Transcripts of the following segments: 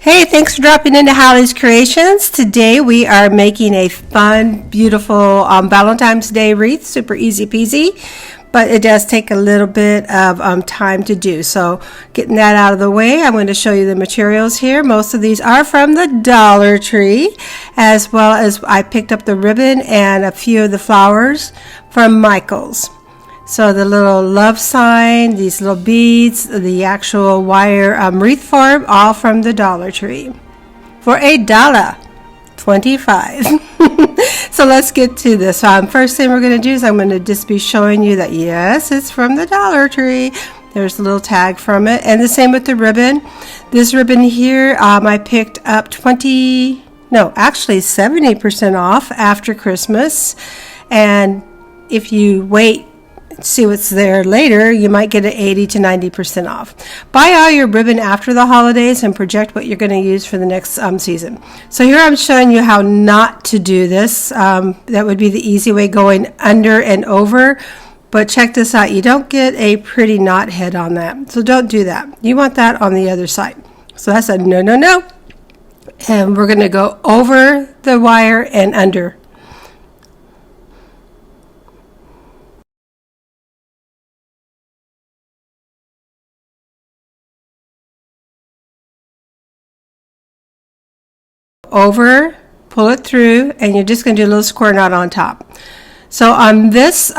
Hey, thanks for dropping into Hallies Creations. Today we are making a fun, beautiful Valentine's Day wreath. Super easy peasy, but it does take a little bit of time to do. So getting that out of the way, I'm going to show you the materials here. Most of these are from the Dollar Tree, as well as I picked up the ribbon and a few of the flowers from Michael's. So the little love sign, these little beads, the actual wire wreath form, all from the Dollar Tree for $1.25. So let's get to this. First thing we're going to do is I'm going to just be showing you that yes, it's from the Dollar Tree. There's a little tag from it, and the same with the ribbon. This ribbon here, I picked up 70% off after Christmas, and if you wait see what's there later, you might get an 80 to 90% off. Buy all your ribbon after the holidays and project what you're going to use for the next season. So here I'm showing you how not to do this. That would be the easy way, going under and over. But check this out. You don't get a pretty knot head on that. So don't do that. You want that on the other side. So that's a no, no, no. And we're going to go over the wire and under. Over, pull it through, and you're just going to do a little square knot on top. So on this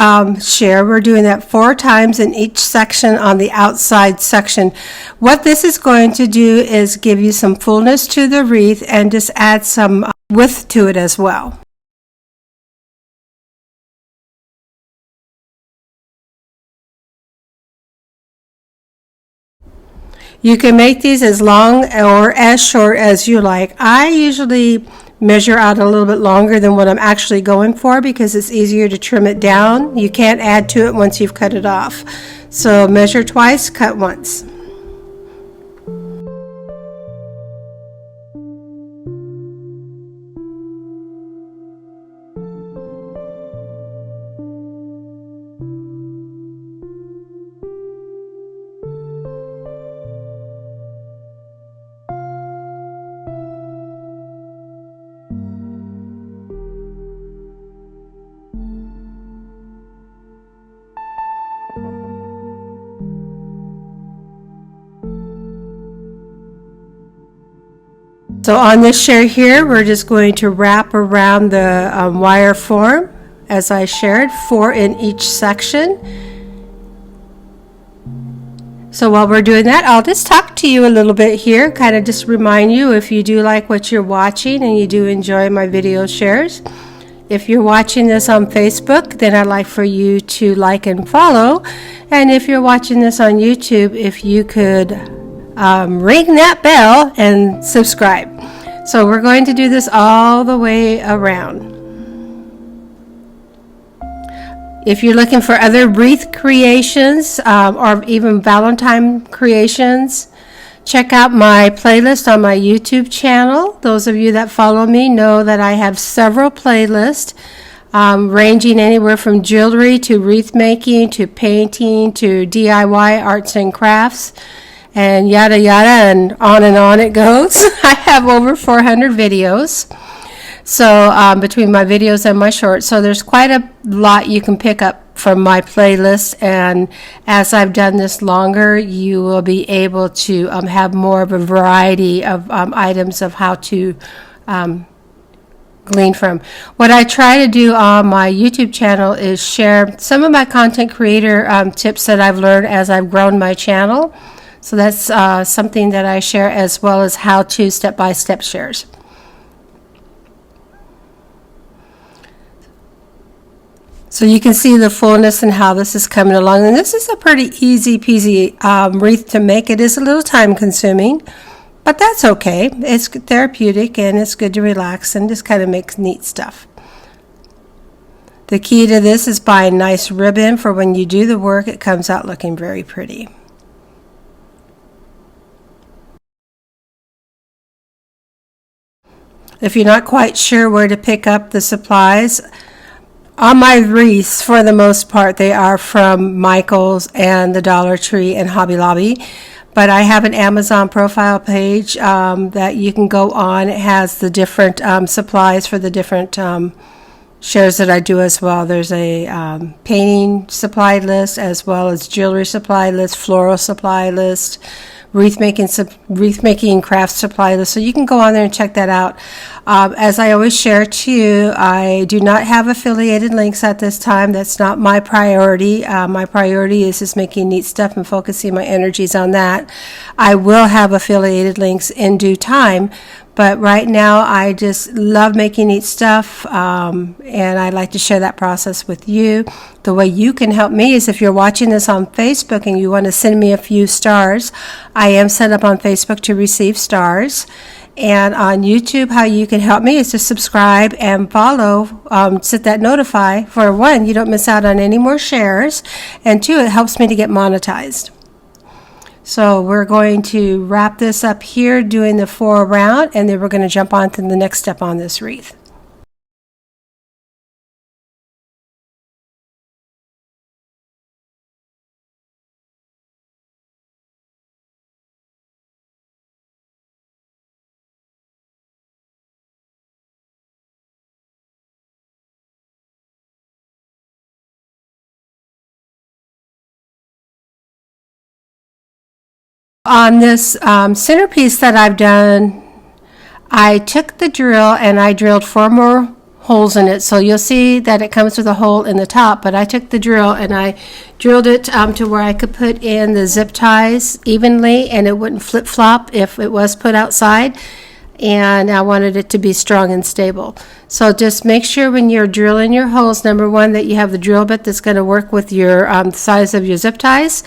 share, we're doing that 4 times in each section on the outside section. What this is going to do is give you some fullness to the wreath and just add some width to it as well. You can make these as long or as short as you like. I usually measure out a little bit longer than what I'm actually going for because it's easier to trim it down. You can't add to it once you've cut it off. So measure twice, cut once. So on this share here, we're just going to wrap around the wire form, as I shared, 4 in each section. So while we're doing that, I'll just talk to you a little bit here, kind of just remind you if you do like what you're watching and you do enjoy my video shares. If you're watching this on Facebook, then I'd like for you to like and follow. And if you're watching this on YouTube, if you could ring that bell and subscribe. So we're going to do this all the way around. If you're looking for other wreath creations or even Valentine creations, check out my playlist on my YouTube channel. Those of you that follow me know that I have several playlists ranging anywhere from jewelry to wreath making to painting to DIY arts and crafts, and yada yada, and on it goes. I have over 400 videos, so between my videos and my shorts, so there's quite a lot you can pick up from my playlist. And as I've done this longer, you will be able to have more of a variety of items of how to glean from. What I try to do on my YouTube channel is share some of my content creator tips that I've learned as I've grown my channel. So that's something that I share, as well as how-to step-by-step shares. So you can see the fullness and how this is coming along. And this is a pretty easy peasy wreath to make. It is a little time consuming, but that's okay. It's therapeutic and it's good to relax and just kind of make neat stuff. The key to this is buying nice ribbon for when you do the work, it comes out looking very pretty. If you're not quite sure where to pick up the supplies, on my wreaths, for the most part, they are from Michael's and the Dollar Tree and Hobby Lobby. but I have an Amazon profile page that you can go on. It has the different supplies for the different shares that I do as well. There's a painting supply list, as well as jewelry supply list, floral supply list, wreath making craft supply list. So you can go on there and check that out. As I always share too, I do not have affiliated links at this time. That's not my priority. My priority is just making neat stuff and focusing my energies on that. I will have affiliated links in due time, but right now I just love making neat stuff, and I'd like to share that process with you. The way you can help me is if you're watching this on Facebook and you want to send me a few stars. I am set up on Facebook to receive stars. And on YouTube, how you can help me is to subscribe and follow, set that notify. For one, you don't miss out on any more shares, and two, it helps me to get monetized. So we're going to wrap this up here doing the 4 round, and then we're going to jump on to the next step on this wreath. On this centerpiece that I've done, I took the drill and I drilled 4 more holes in it. So you'll see that it comes with a hole in the top, but I took the drill and I drilled it to where I could put in the zip ties evenly and it wouldn't flip-flop if it was put outside. And I wanted it to be strong and stable. So just make sure when you're drilling your holes, number one, that you have the drill bit that's going to work with your size of your zip ties.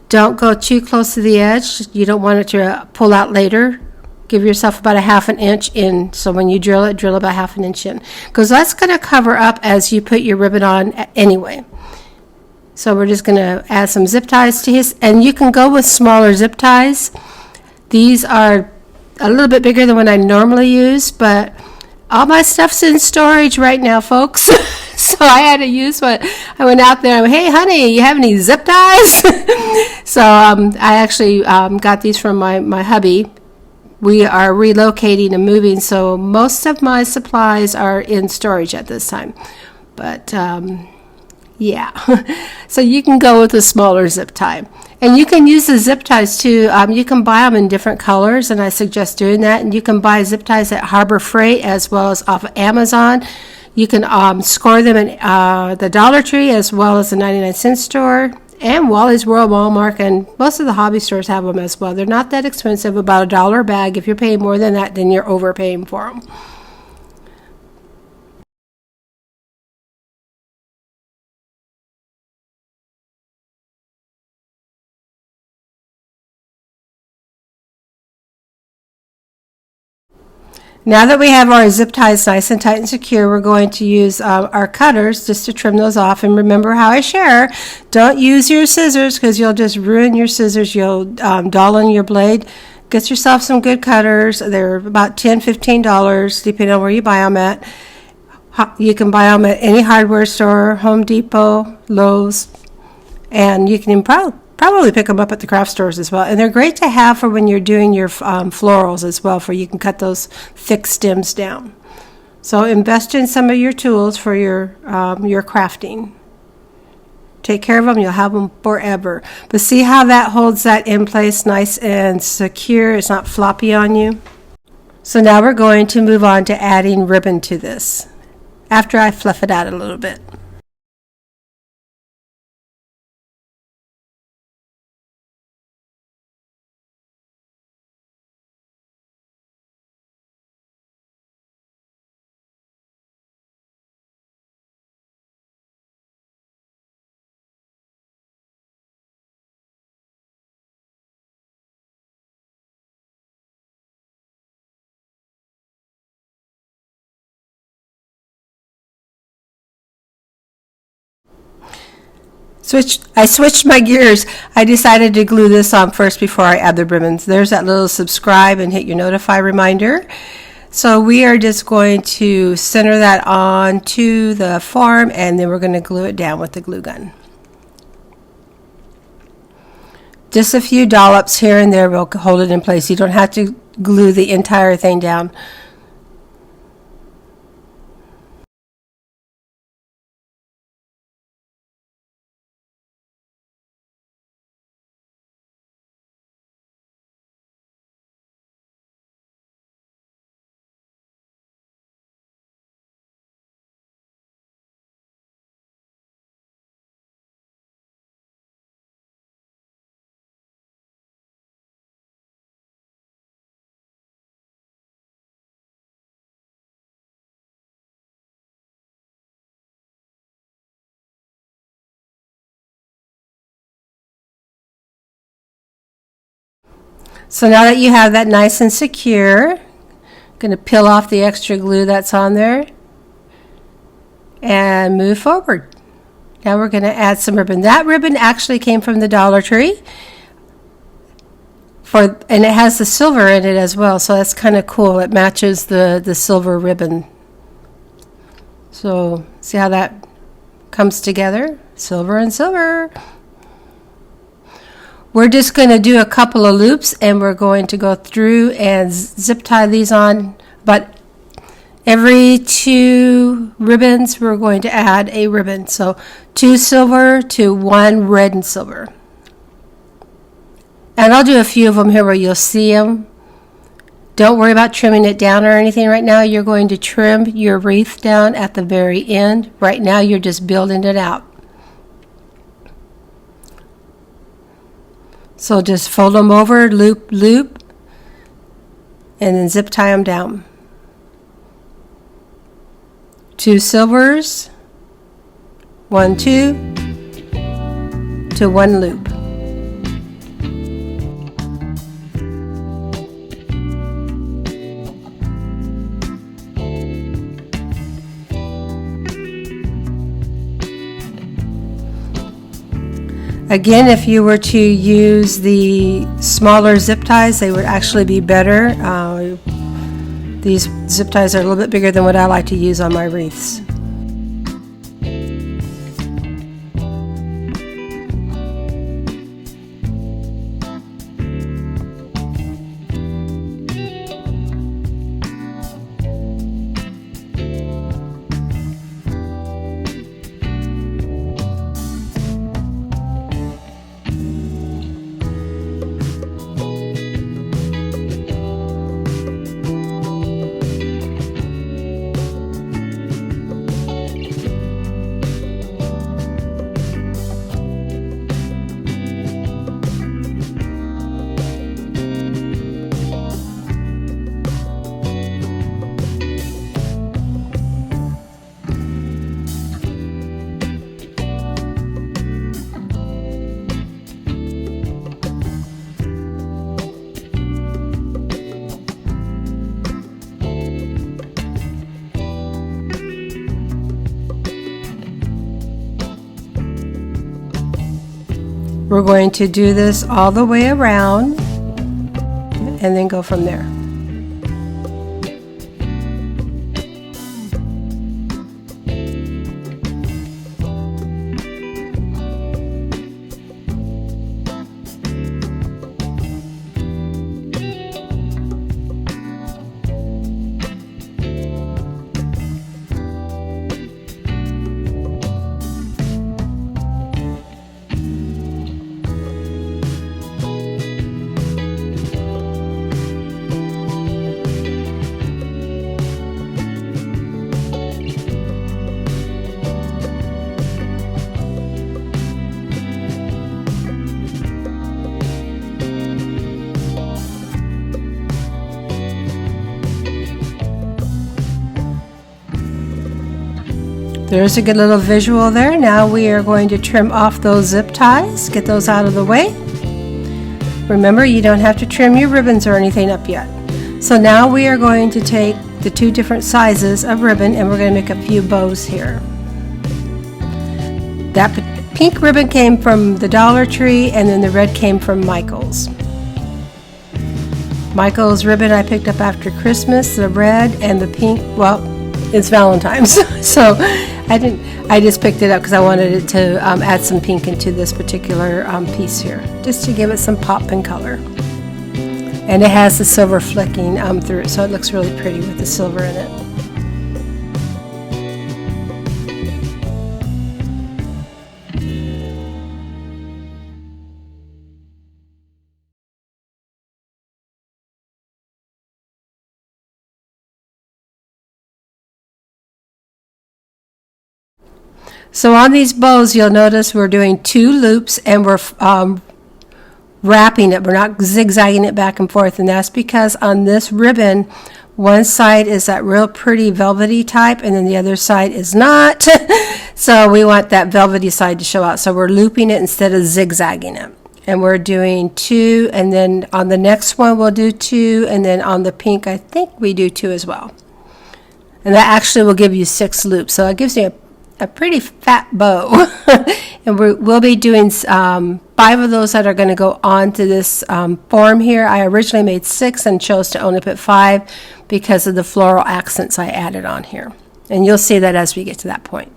Don't go too close to the edge. You don't want it to pull out later. Give yourself about a 1/2 inch in. So when you drill it, drill about 1/2 inch in, because that's going to cover up as you put your ribbon on anyway. So we're just going to add some zip ties to his, and you can go with smaller zip ties. These are a little bit bigger than what I normally use, but all my stuff's in storage right now, folks. So I had to use what I went out there. Hey, honey, you have any zip ties? So I actually got these from my hubby. We are relocating and moving, so most of my supplies are in storage at this time. But yeah, so you can go with a smaller zip tie. And you can use the zip ties too. You can buy them in different colors, and I suggest doing that. And you can buy zip ties at Harbor Freight as well as off of Amazon. You can score them at the Dollar Tree as well as the 99-cent store and Wally's World, Walmart, and most of the hobby stores have them as well. They're not that expensive, about $1 a bag. If you're paying more than that, then you're overpaying for them. Now that we have our zip ties nice and tight and secure, we're going to use our cutters just to trim those off. And remember how I share, don't use your scissors because you'll just ruin your scissors. You'll dull on your blade. Get yourself some good cutters. They're about $10, $15, depending on where you buy them at. You can buy them at any hardware store, Home Depot, Lowe's, and you can probably pick them up at the craft stores as well. And they're great to have for when you're doing your florals as well, for you can cut those thick stems down. So invest in some of your tools for your crafting. Take care of them, you'll have them forever. But see how that holds that in place nice and secure, it's not floppy on you. So now we're going to move on to adding ribbon to this after I fluff it out a little bit. I switched my gears. I decided to glue this on first before I add the ribbons. There's that little subscribe and hit your notify reminder. So we are just going to center that on to the form, and then we're going to glue it down with the glue gun. Just a few dollops here and there will hold it in place. You don't have to glue the entire thing down. So now that you have that nice and secure, I'm going to peel off the extra glue that's on there and move forward. Now we're going to add some ribbon. That ribbon actually came from the Dollar Tree, and it has the silver in it as well, so that's kind of cool. It matches the silver ribbon. So see how that comes together? Silver and silver. We're just going to do a couple of loops, and we're going to go through and zip tie these on, but every 2 ribbons we're going to add a ribbon. So 2 silver to 1 red and silver. And I'll do a few of them here where you'll see them. Don't worry about trimming it down or anything right now. You're going to trim your wreath down at the very end. Right now you're just building it out. So just fold them over, loop, loop, and then zip tie them down. 2 silvers, 1, 2, to 1 loop. Again, if you were to use the smaller zip ties, they would actually be better. These zip ties are a little bit bigger than what I like to use on my wreaths. We're going to do this all the way around and then go from there. There's a good little visual there. Now we are going to trim off those zip ties, get those out of the way. Remember, you don't have to trim your ribbons or anything up yet. So now we are going to take the 2 different sizes of ribbon and we're going to make a few bows here. That pink ribbon came from the Dollar Tree and then the red came from Michael's. Michael's ribbon I picked up after Christmas, the red and the pink, well, It's Valentine's. So I just picked it up because I wanted it to add some pink into this particular piece here, just to give it some pop and color. And it has the silver flicking through it, so it looks really pretty with the silver in it. So on these bows, you'll notice we're doing 2 loops and we're wrapping it. We're not zigzagging it back and forth, and that's because on this ribbon, one side is that real pretty velvety type and then the other side is not. So we want that velvety side to show out. So we're looping it instead of zigzagging it. And we're doing 2, and then on the next one we'll do 2, and then on the pink I think we do 2 as well. And that actually will give you 6 loops. So it gives you a pretty fat bow. And we'll be doing 5 of those that are going to go onto this form here. I originally made 6 and chose to only put 5 because of the floral accents I added on here. And you'll see that as we get to that point.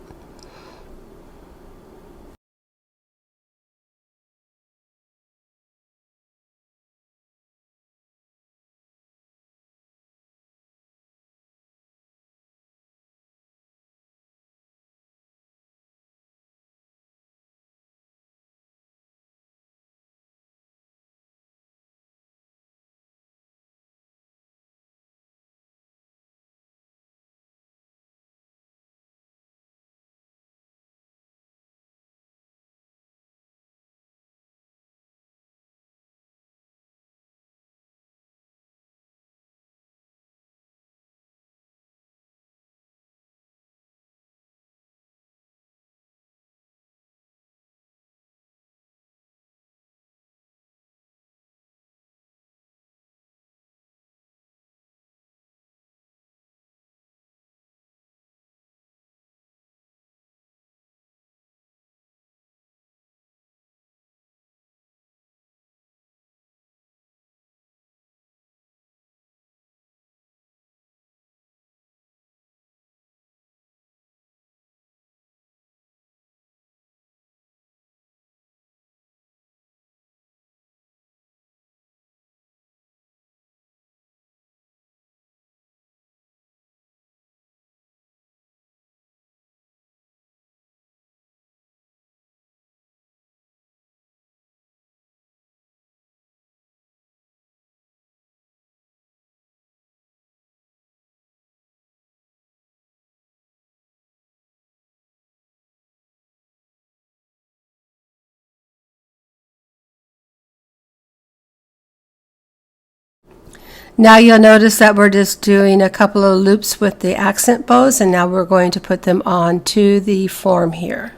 Now you'll notice that we're just doing a couple of loops with the accent bows, and now we're going to put them onto the form here.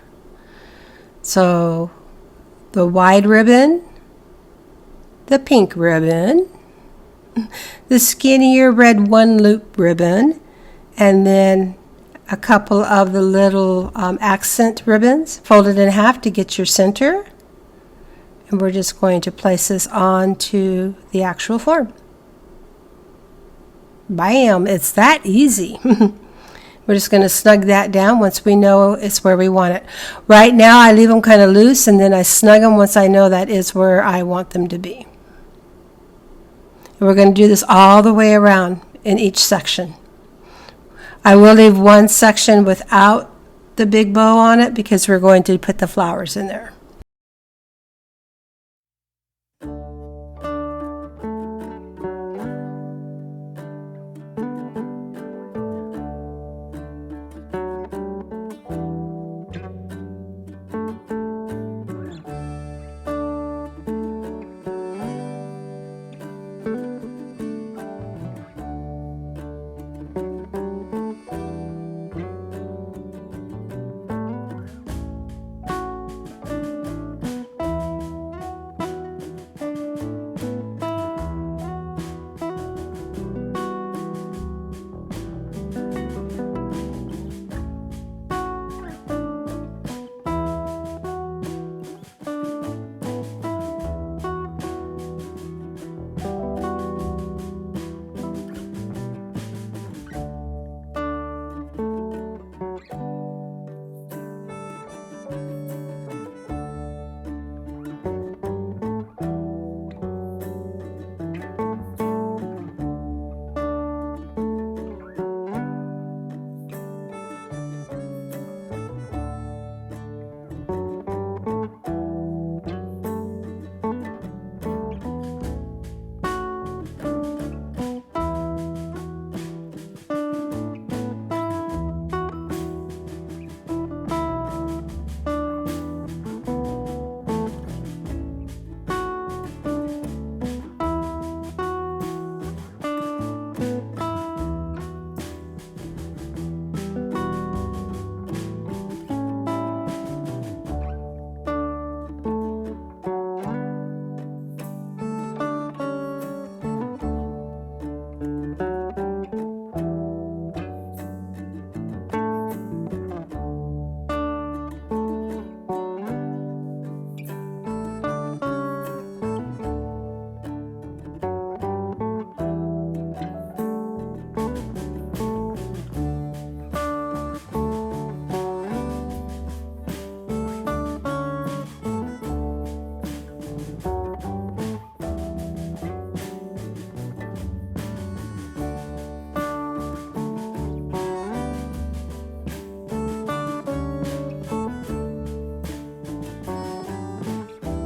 So the wide ribbon, the pink ribbon, the skinnier red 1 loop ribbon, and then a couple of the little accent ribbons folded in half to get your center. And we're just going to place this onto the actual form. Bam, it's that easy. We're just going to snug that down once we know it's where we want it. Right now I leave them kind of loose, and then I snug them once I know that is where I want them to be. And we're going to do this all the way around in each section. I will leave one section without the big bow on it because we're going to put the flowers in there.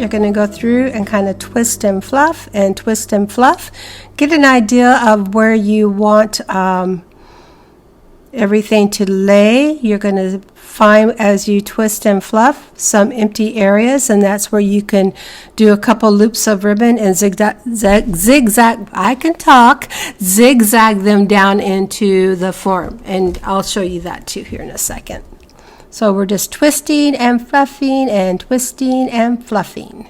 you're going to go through and kind of twist and fluff and twist and fluff. Get an idea of where you want everything to lay. You're going to find, as you twist and fluff, some empty areas, and that's where you can do a couple loops of ribbon and zigzag, I can talk, zigzag them down into the form, and I'll show you that too here in a second. So we're just twisting and fluffing and twisting and fluffing.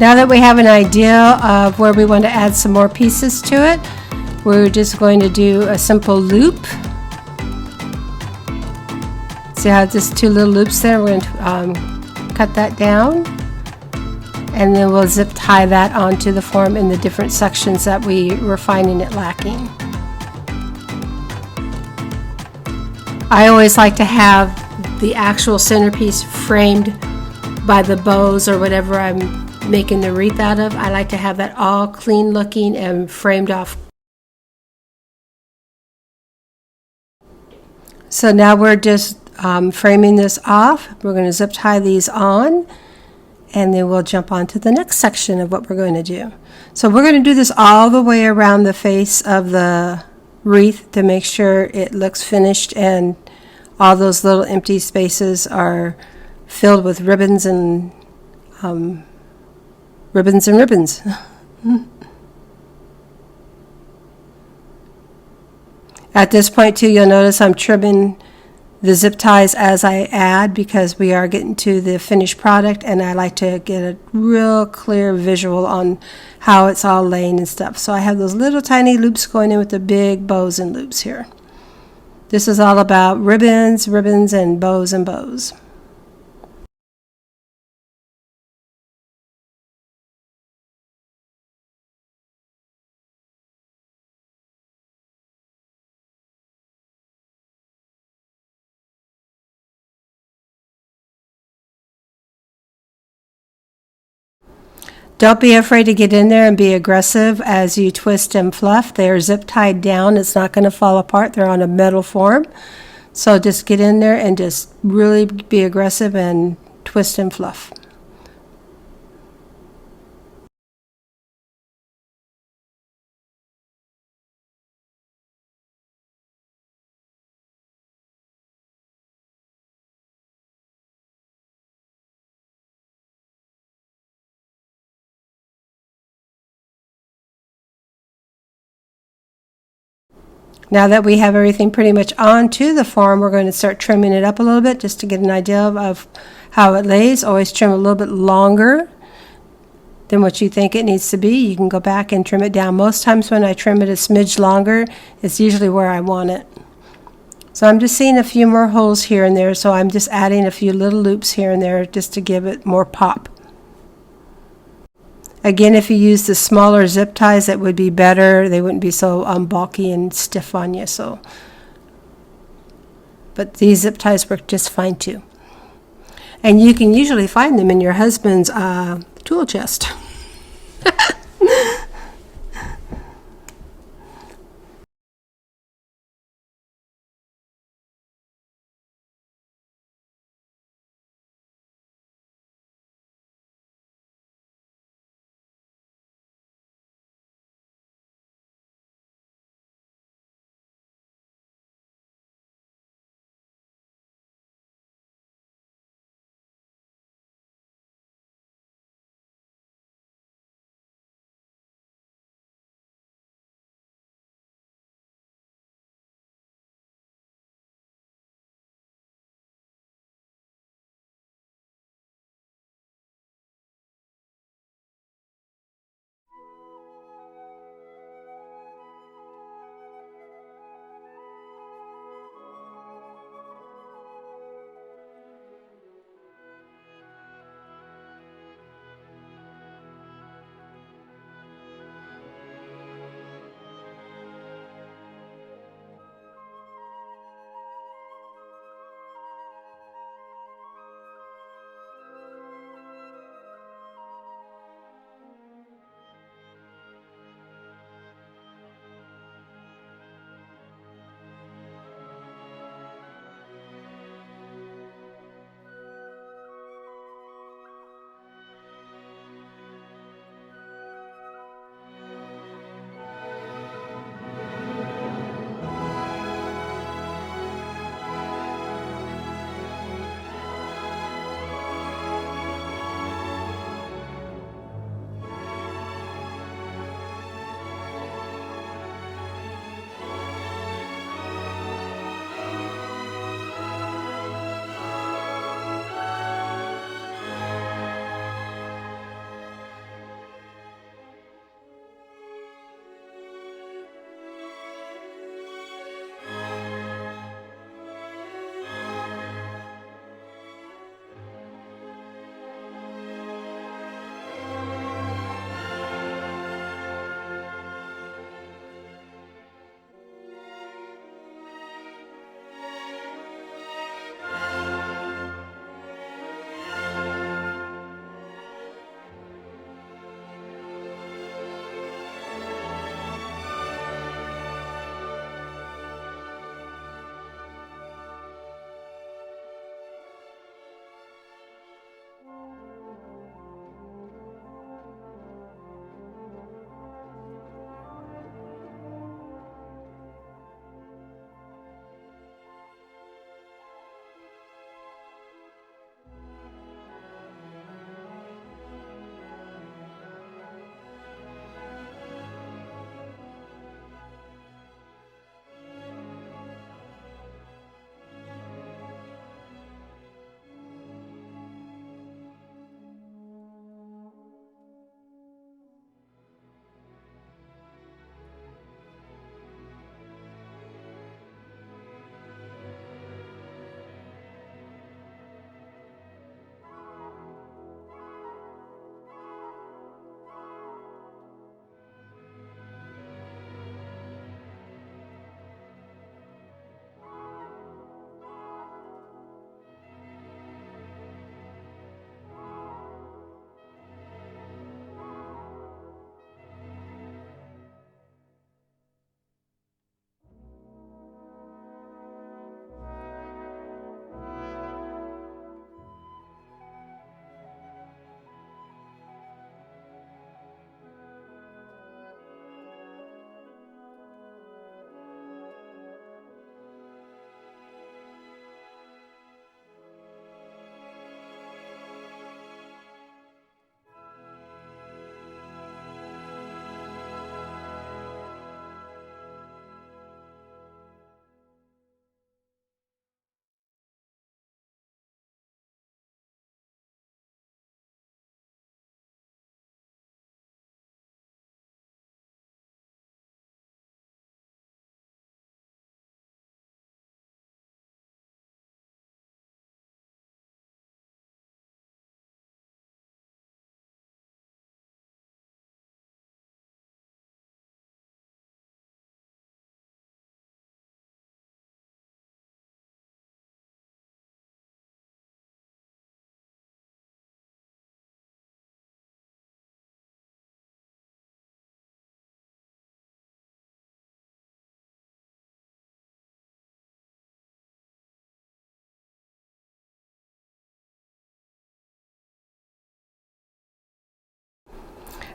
Now that we have an idea of where we want to add some more pieces to it, we're just going to do a simple loop. See how just two little loops there? We're going to cut that down, and then we'll zip tie that onto the form in the different sections that we were finding it lacking. I always like to have the actual centerpiece framed by the bows or whatever I'm making the wreath out of. I like to have that all clean looking and framed off. So now we're just framing this off. We're going to zip tie these on, and then we'll jump on to the next section of what we're going to do. So we're going to do this all the way around the face of the wreath to make sure it looks finished and all those little empty spaces are filled with ribbons and ribbons. At this point too, you'll notice I'm trimming the zip ties as I add, because we are getting to the finished product, and I like to get a real clear visual on how it's all laying and stuff. So I have those little tiny loops going in with the big bows and loops here. This is all about ribbons, and bows and bows. Don't be afraid to get in there and be aggressive as you twist and fluff. They are zip tied down. It's not going to fall apart. They're on a metal form. So just get in there and just really be aggressive and twist and fluff. Now that we have everything pretty much onto the form, we're going to start trimming it up a little bit just to get an idea of how it lays. Always trim a little bit longer than what you think it needs to be. You can go back and trim it down. Most times when I trim it a smidge longer, it's usually where I want it. So I'm just seeing a few more holes here and there, so I'm just adding a few little loops here and there just to give it more pop. Again, if you use the smaller zip ties, that would be better. They wouldn't be so bulky and stiff on you. But these zip ties work just fine too. And you can usually find them in your husband's tool chest.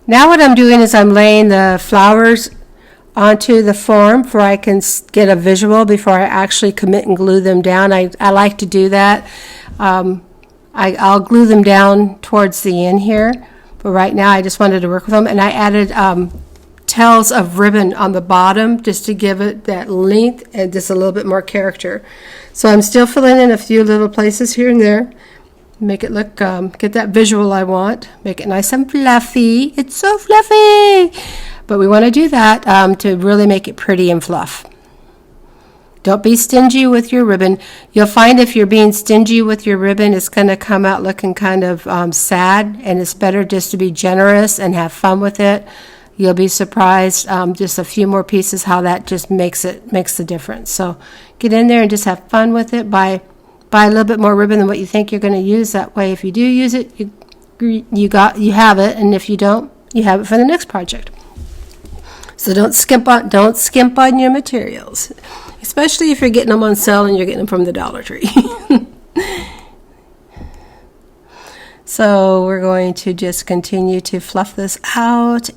Now what I'm doing is I'm laying the flowers onto the form for I can get a visual before I actually commit and glue them down. I like to do that. I'll glue them down towards the end here, but right now I just wanted to work with them, and I added tails of ribbon on the bottom just to give it that length and just a little bit more character. So I'm still filling in a few little places here and there, make it look, get that visual I want, make it nice and fluffy. It's so fluffy! But we want to do that to really make it pretty and fluff. Don't be stingy with your ribbon. You'll find if you're being stingy with your ribbon, it's going to come out looking kind of sad, and it's better just to be generous and have fun with it. You'll be surprised, just a few more pieces, how that just makes the difference. So get in there and just have fun with it. Buy a little bit more ribbon than what you think you're going to use. That way, if you do use it, you have it, and if you don't, you have it for the next project. So don't skimp on your materials, especially if you're getting them on sale and you're getting them from the Dollar Tree. So we're going to just continue to fluff this out.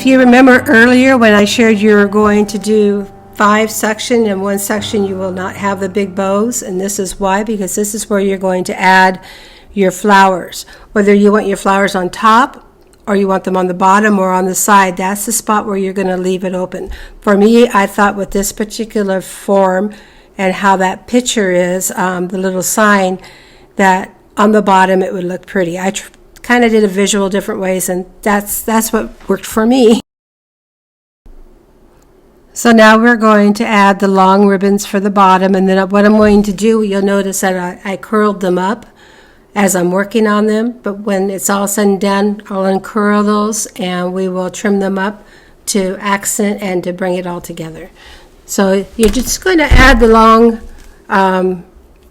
If you remember earlier when I shared you were going to do 5 sections, and one section you will not have the big bows, and this is why, because this is where you're going to add your flowers. Whether you want your flowers on top or you want them on the bottom or on the side, that's the spot where you're going to leave it open. For me, I thought with this particular form, and how that picture is, the little sign, that on the bottom it would look pretty. I kind of did a visual different ways, and that's what worked for me. So now we're going to add the long ribbons for the bottom, and then what I'm going to do, you'll notice that I curled them up as I'm working on them, but when it's all said and done, I'll uncurl those and we will trim them up to accent and to bring it all together. So you're just going to add the long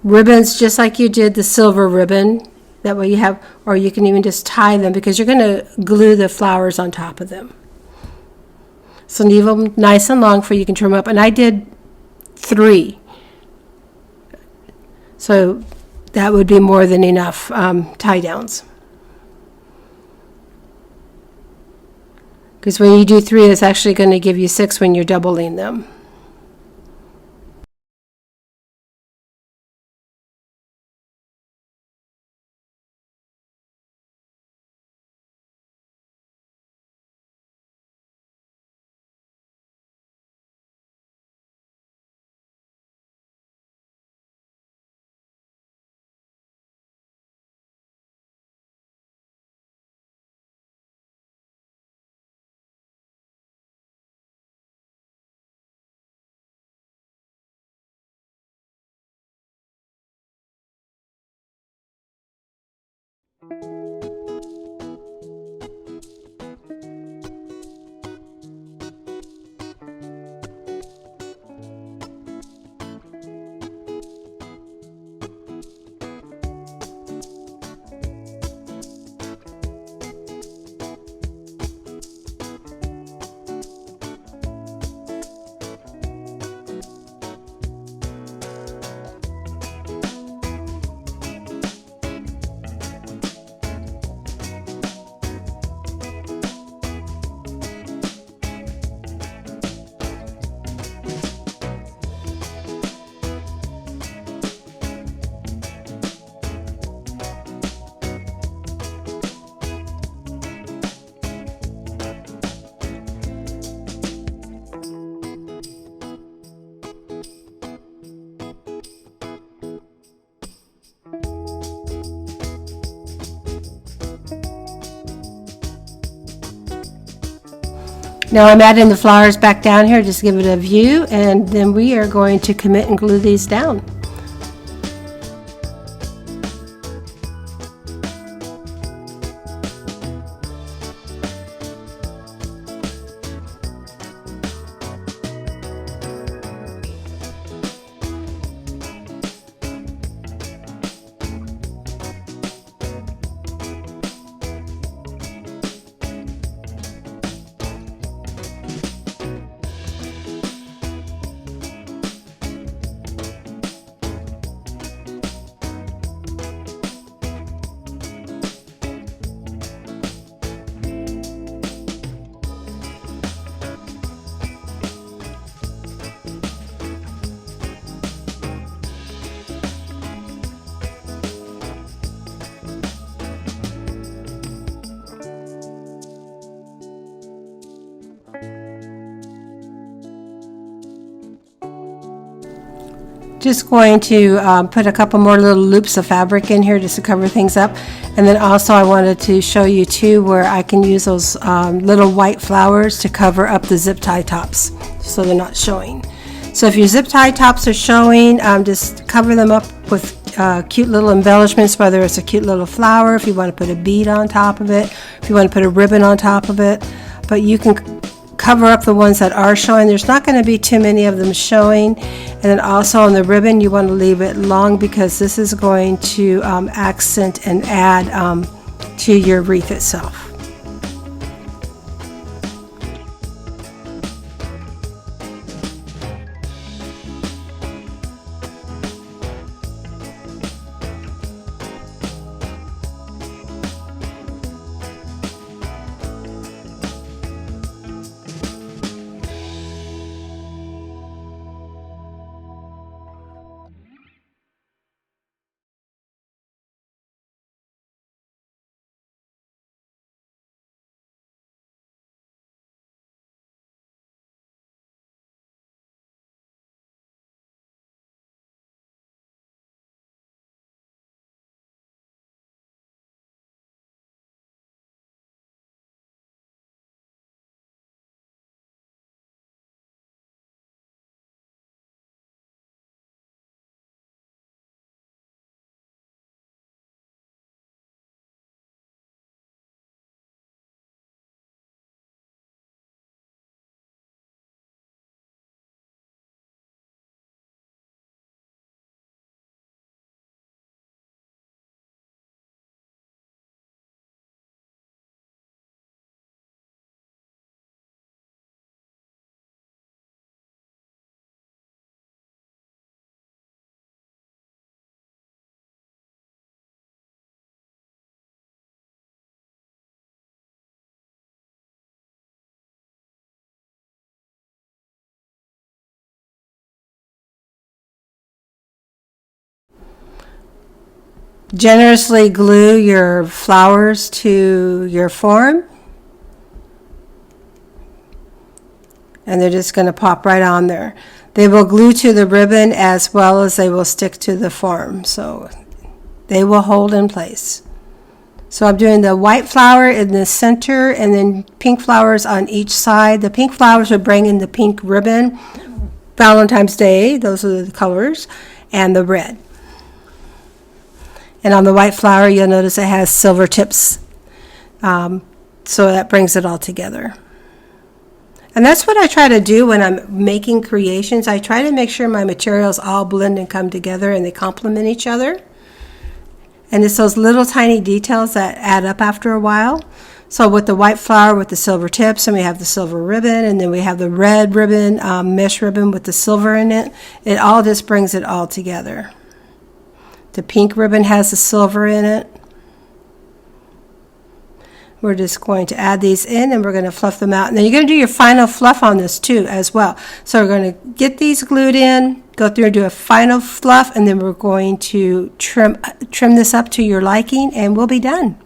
ribbons just like you did the silver ribbon. That way you have, or you can even just tie them because you're going to glue the flowers on top of them. So leave them nice and long for you can trim up. And I did 3. So that would be more than enough tie downs. Because when you do 3, it's actually going to give you 6 when you're doubling them. Now I'm adding the flowers back down here, just give it a view, and then we are going to commit and glue these down. Just going to put a couple more little loops of fabric in here just to cover things up. And then also I wanted to show you too where I can use those little white flowers to cover up the zip tie tops so they're not showing. So if your zip tie tops are showing, just cover them up with cute little embellishments, whether it's a cute little flower, if you want to put a bead on top of it, if you want to put a ribbon on top of it. But you can cover up the ones that are showing. There's not going to be too many of them showing. And then also on the ribbon, you want to leave it long because this is going to accent and add to your wreath itself. generously glue your flowers to your form. And they're just going to pop right on there. They will glue to the ribbon as well as they will stick to the form. So they will hold in place. So I'm doing the white flower in the center and then pink flowers on each side. The pink flowers are bringing the pink ribbon, Valentine's Day, those are the colors, and the red. And on the white flower, you'll notice it has silver tips. So that brings it all together. And that's what I try to do when I'm making creations. I try to make sure my materials all blend and come together and they complement each other. And it's those little tiny details that add up after a while. So with the white flower with the silver tips, and we have the silver ribbon, and then we have the red ribbon, mesh ribbon with the silver in it, it all just brings it all together. The pink ribbon has the silver in it. We're just going to add these in and we're going to fluff them out. And then you're going to do your final fluff on this too as well. So we're going to get these glued in, go through and do a final fluff, and then we're going to trim this up to your liking, and we'll be done.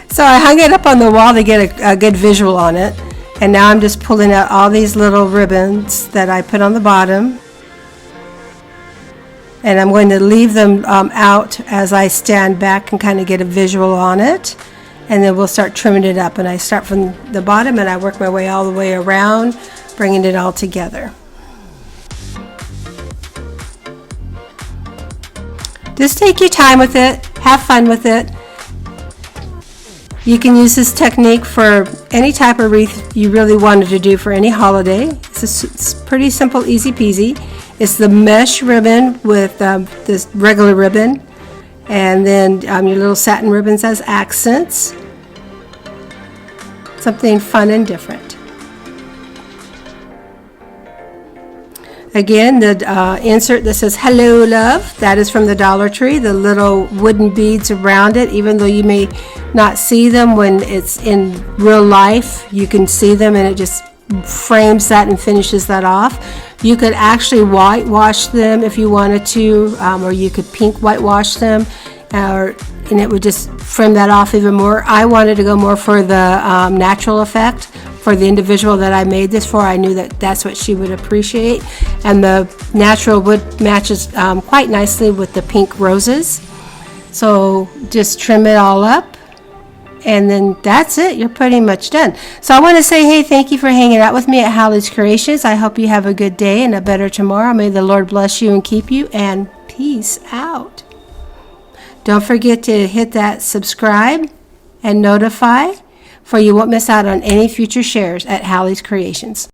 So I hung it up on the wall to get a good visual on it. And now I'm just pulling out all these little ribbons that I put on the bottom. And I'm going to leave them out as I stand back and kind of get a visual on it. And then we'll start trimming it up. And I start from the bottom and I work my way all the way around, bringing it all together. Just take your time with it. Have fun with it. You can use this technique for any type of wreath you really wanted to do for any holiday. It's pretty simple, easy peasy. It's the mesh ribbon with this regular ribbon, and then your little satin ribbons as accents. Something fun and different. Again, the insert that says "Hello, Love," that is from the Dollar Tree. The little wooden beads around it, even though you may not see them when it's in real life, you can see them, and it just frames that and finishes that off. You could actually whitewash them if you wanted to, or you could pink whitewash them, and it would just frame that off even more. I wanted to go more for the natural effect. For the individual that I made this for, I knew that that's what she would appreciate, and the natural wood matches quite nicely with the pink roses. So just trim it all up, and then that's it. You're pretty much done. So I want to say, hey, thank you for hanging out with me at Hallies Creations. I hope you have a good day and a better tomorrow. May the Lord bless you and keep you, and peace out. Don't forget to hit that subscribe and notify, for you won't miss out on any future shares at Hallies Creations.